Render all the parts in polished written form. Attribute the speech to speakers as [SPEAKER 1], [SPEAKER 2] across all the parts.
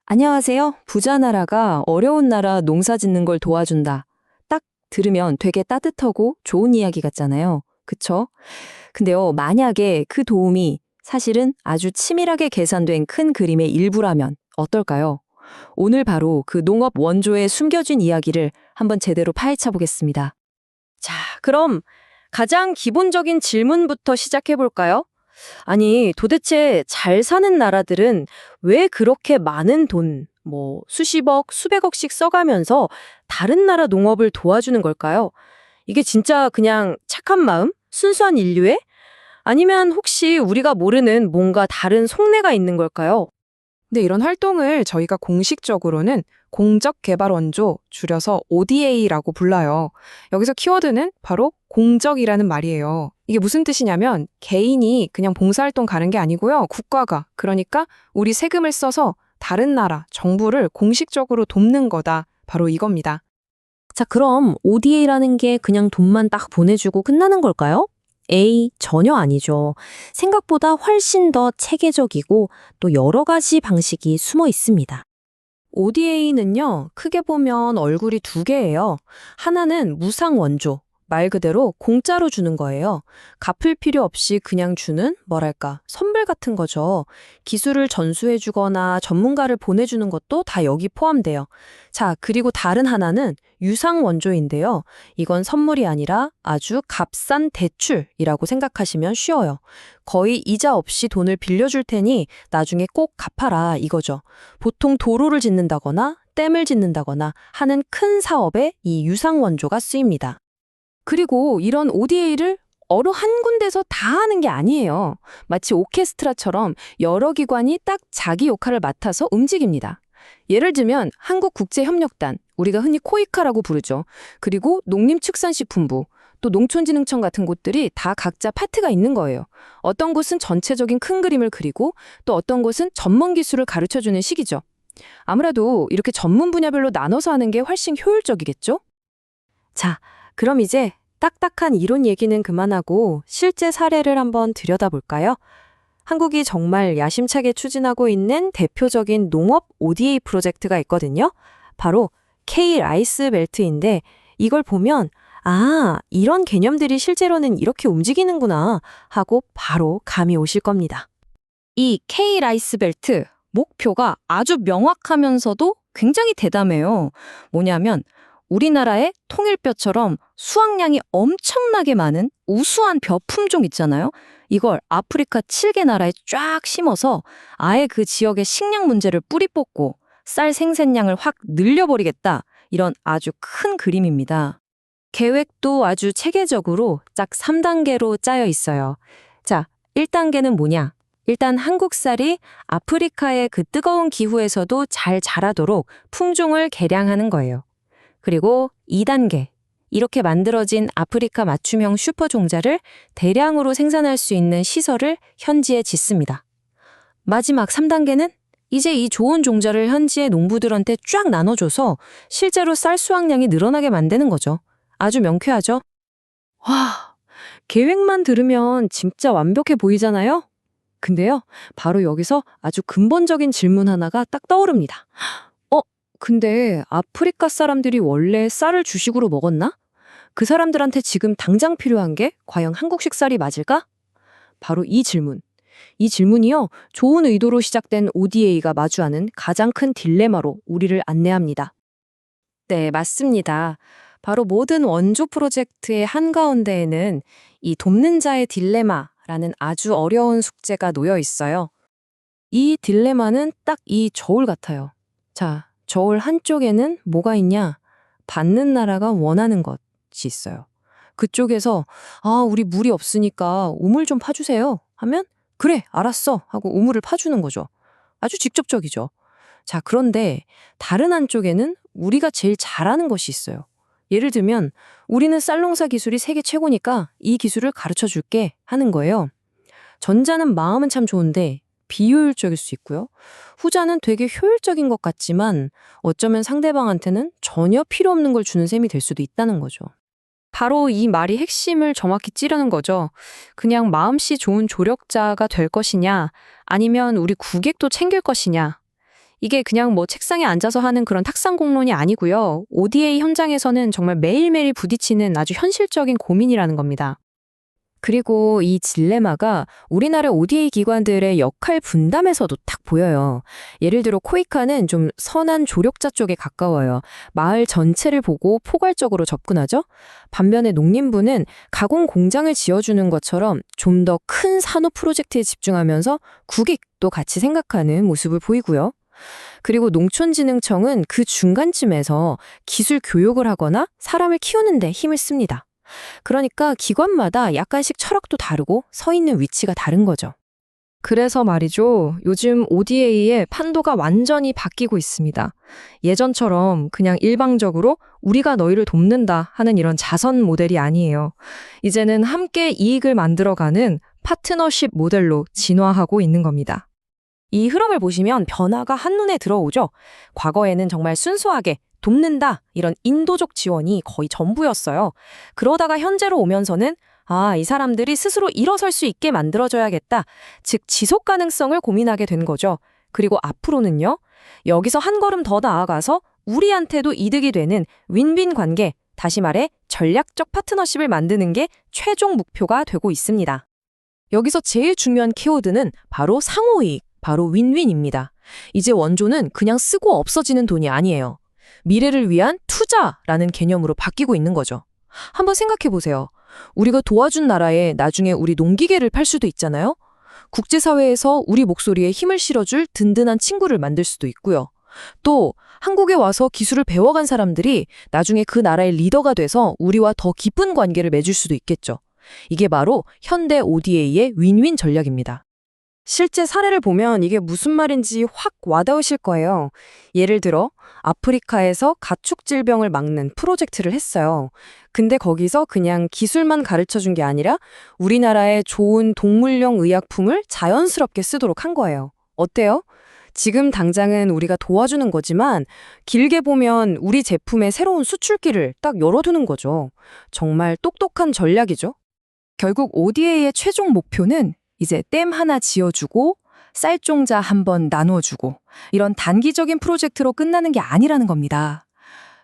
[SPEAKER 1] 안녕하세요. 부자 나라가 어려운 나라 농사 짓는 걸 도와준다. 딱 들으면 되게 따뜻하고 좋은 이야기 같잖아요. 그쵸? 근데요, 만약에 그 도움이 사실은 아주 치밀하게 계산된 큰 그림의 일부라면 어떨까요? 오늘 바로 그 농업 원조의 숨겨진 이야기를 한번 제대로 파헤쳐 보겠습니다. 자, 그럼 가장 기본적인 질문부터 시작해 볼까요? 아니, 도대체 잘 사는 나라들은 왜 그렇게 많은 돈, 수십억, 수백억씩 써가면서 다른 나라 농업을 도와주는 걸까요? 이게 진짜 그냥 착한 마음? 순수한 인류애? 아니면 혹시 우리가 모르는 뭔가 다른 속내가 있는 걸까요?
[SPEAKER 2] 근데 이런 활동을 저희가 공식적으로는 공적개발원조, 줄여서 ODA라고 불러요. 여기서 키워드는 바로 공적이라는 말이에요. 이게 무슨 뜻이냐면 개인이 그냥 봉사활동 가는 게 아니고요. 국가가, 그러니까 우리 세금을 써서 다른 나라, 정부를 공식적으로 돕는 거다. 바로 이겁니다.
[SPEAKER 1] 자, 그럼 ODA라는 게 그냥 돈만 딱 보내주고 끝나는 걸까요? 에이, 전혀 아니죠. 생각보다 훨씬 더 체계적이고 또 여러 가지 방식이 숨어 있습니다. ODA는요, 크게 보면 얼굴이 두 개예요. 하나는 무상 원조, 말 그대로 공짜로 주는 거예요. 갚을 필요 없이 그냥 주는, 선물 같은 거죠. 기술을 전수해주거나 전문가를 보내주는 것도 다 여기 포함돼요. 자, 그리고 다른 하나는 유상 원조인데요. 이건 선물이 아니라 아주 값싼 대출이라고 생각하시면 쉬워요. 거의 이자 없이 돈을 빌려줄 테니 나중에 꼭 갚아라 이거죠. 보통 도로를 짓는다거나 댐을 짓는다거나 하는 큰 사업에 이 유상 원조가 쓰입니다. 그리고 이런 ODA를 어느 한 군데서 다 하는 게 아니에요. 마치 오케스트라처럼 여러 기관이 딱 자기 역할을 맡아서 움직입니다. 예를 들면 한국국제협력단, 우리가 흔히 코이카라고 부르죠. 그리고 농림축산식품부, 또 농촌진흥청 같은 곳들이 다 각자 파트가 있는 거예요. 어떤 곳은 전체적인 큰 그림을 그리고 또 어떤 곳은 전문 기술을 가르쳐주는 시기죠. 아무래도 이렇게 전문 분야별로 나눠서 하는 게 훨씬 효율적이겠죠? 자, 그럼 이제 딱딱한 이론 얘기는 그만하고 실제 사례를 한번 들여다볼까요? 한국이 정말 야심차게 추진하고 있는 대표적인 농업 ODA 프로젝트가 있거든요. 바로 K-라이스 벨트인데 이걸 보면 이런 개념들이 실제로는 이렇게 움직이는구나 하고 바로 감이 오실 겁니다. 이 K-라이스 벨트 목표가 아주 명확하면서도 굉장히 대담해요. 뭐냐면 우리나라의 통일벼처럼 수확량이 엄청나게 많은 우수한 벼 품종 있잖아요. 이걸 아프리카 7개 나라에 쫙 심어서 아예 그 지역의 식량 문제를 뿌리 뽑고 쌀 생산량을 확 늘려버리겠다. 이런 아주 큰 그림입니다. 계획도 아주 체계적으로 짝 3단계로 짜여 있어요. 자, 1단계는 뭐냐? 일단 한국 쌀이 아프리카의 그 뜨거운 기후에서도 잘 자라도록 품종을 개량하는 거예요. 그리고 2단계, 이렇게 만들어진 아프리카 맞춤형 슈퍼 종자를 대량으로 생산할 수 있는 시설을 현지에 짓습니다. 마지막 3단계는 이제 이 좋은 종자를 현지의 농부들한테 쫙 나눠줘서 실제로 쌀 수확량이 늘어나게 만드는 거죠. 아주 명쾌하죠? 와, 계획만 들으면 진짜 완벽해 보이잖아요? 근데요, 바로 여기서 아주 근본적인 질문 하나가 딱 떠오릅니다. 근데 아프리카 사람들이 원래 쌀을 주식으로 먹었나? 그 사람들한테 지금 당장 필요한 게 과연 한국식 쌀이 맞을까? 바로 이 질문. 이 질문이요, 좋은 의도로 시작된 ODA가 마주하는 가장 큰 딜레마로 우리를 안내합니다. 네, 맞습니다. 바로 모든 원조 프로젝트의 한가운데에는 이 돕는 자의 딜레마라는 아주 어려운 숙제가 놓여 있어요. 이 딜레마는 딱 이 저울 같아요. 자, 저울 한쪽에는 뭐가 있냐? 받는 나라가 원하는 것이 있어요. 그쪽에서 우리 물이 없으니까 우물 좀 파주세요 하면 그래, 알았어 하고 우물을 파주는 거죠. 아주 직접적이죠. 자, 그런데 다른 한쪽에는 우리가 제일 잘하는 것이 있어요. 예를 들면 우리는 쌀농사 기술이 세계 최고니까 이 기술을 가르쳐 줄게 하는 거예요. 전자는 마음은 참 좋은데 비효율적일 수 있고요. 후자는 되게 효율적인 것 같지만 어쩌면 상대방한테는 전혀 필요 없는 걸 주는 셈이 될 수도 있다는 거죠. 바로 이 말이 핵심을 정확히 찌르는 거죠. 그냥 마음씨 좋은 조력자가 될 것이냐, 아니면 우리 국익도 챙길 것이냐. 이게 그냥 뭐 책상에 앉아서 하는 그런 탁상 공론이 아니고요. ODA 현장에서는 정말 매일매일 부딪히는 아주 현실적인 고민이라는 겁니다. 그리고 이 딜레마가 우리나라 ODA 기관들의 역할 분담에서도 딱 보여요. 예를 들어 코이카는 좀 선한 조력자 쪽에 가까워요. 마을 전체를 보고 포괄적으로 접근하죠. 반면에 농림부는 가공 공장을 지어주는 것처럼 좀 더 큰 산업 프로젝트에 집중하면서 국익도 같이 생각하는 모습을 보이고요. 그리고 농촌진흥청은 그 중간쯤에서 기술 교육을 하거나 사람을 키우는 데 힘을 씁니다. 그러니까 기관마다 약간씩 철학도 다르고 서 있는 위치가 다른 거죠.
[SPEAKER 3] 그래서 말이죠. 요즘 ODA의 판도가 완전히 바뀌고 있습니다. 예전처럼 그냥 일방적으로 우리가 너희를 돕는다 하는 이런 자선 모델이 아니에요. 이제는 함께 이익을 만들어가는 파트너십 모델로 진화하고 있는 겁니다.
[SPEAKER 1] 이 흐름을 보시면 변화가 한눈에 들어오죠. 과거에는 정말 순수하게 돕는다 이런 인도적 지원이 거의 전부였어요. 그러다가 현재로 오면서는 이 사람들이 스스로 일어설 수 있게 만들어줘야겠다. 즉 지속 가능성을 고민하게 된 거죠. 그리고 앞으로는요. 여기서 한 걸음 더 나아가서 우리한테도 이득이 되는 윈윈 관계, 다시 말해 전략적 파트너십을 만드는 게 최종 목표가 되고 있습니다. 여기서 제일 중요한 키워드는 바로 상호이익, 바로 윈윈입니다. 이제 원조는 그냥 쓰고 없어지는 돈이 아니에요. 미래를 위한 투자라는 개념으로 바뀌고 있는 거죠. 한번 생각해 보세요. 우리가 도와준 나라에 나중에 우리 농기계를 팔 수도 있잖아요. 국제사회에서 우리 목소리에 힘을 실어줄 든든한 친구를 만들 수도 있고요. 또 한국에 와서 기술을 배워간 사람들이 나중에 그 나라의 리더가 돼서 우리와 더 깊은 관계를 맺을 수도 있겠죠. 이게 바로 현대 ODA의 윈윈 전략입니다. 실제 사례를 보면 이게 무슨 말인지 확 와닿으실 거예요. 예를 들어 아프리카에서 가축 질병을 막는 프로젝트를 했어요. 근데 거기서 그냥 기술만 가르쳐 준 게 아니라 우리나라의 좋은 동물용 의약품을 자연스럽게 쓰도록 한 거예요. 어때요? 지금 당장은 우리가 도와주는 거지만 길게 보면 우리 제품의 새로운 수출길을 딱 열어두는 거죠. 정말 똑똑한 전략이죠. 결국 ODA의 최종 목표는 이제 댐 하나 지어주고 쌀종자 한번 나눠주고 이런 단기적인 프로젝트로 끝나는 게 아니라는 겁니다.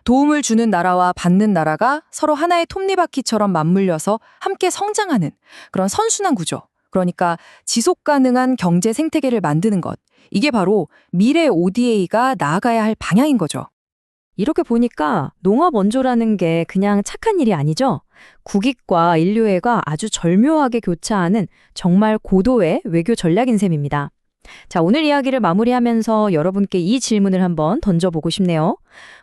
[SPEAKER 1] 도움을 주는 나라와 받는 나라가 서로 하나의 톱니바퀴처럼 맞물려서 함께 성장하는 그런 선순환 구조. 그러니까 지속 가능한 경제 생태계를 만드는 것. 이게 바로 미래 ODA가 나아가야 할 방향인 거죠. 이렇게 보니까 농업 원조라는 게 그냥 착한 일이 아니죠. 국익과 인류애가 아주 절묘하게 교차하는 정말 고도의 외교 전략인 셈입니다. 자, 오늘 이야기를 마무리하면서 여러분께 이 질문을 한번 던져보고 싶네요.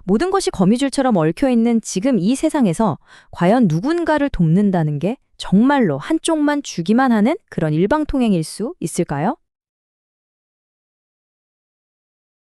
[SPEAKER 1] 모든 것이 거미줄처럼 얽혀있는 지금 이 세상에서 과연 누군가를 돕는다는 게 정말로 한쪽만 주기만 하는 그런 일방통행일 수 있을까요?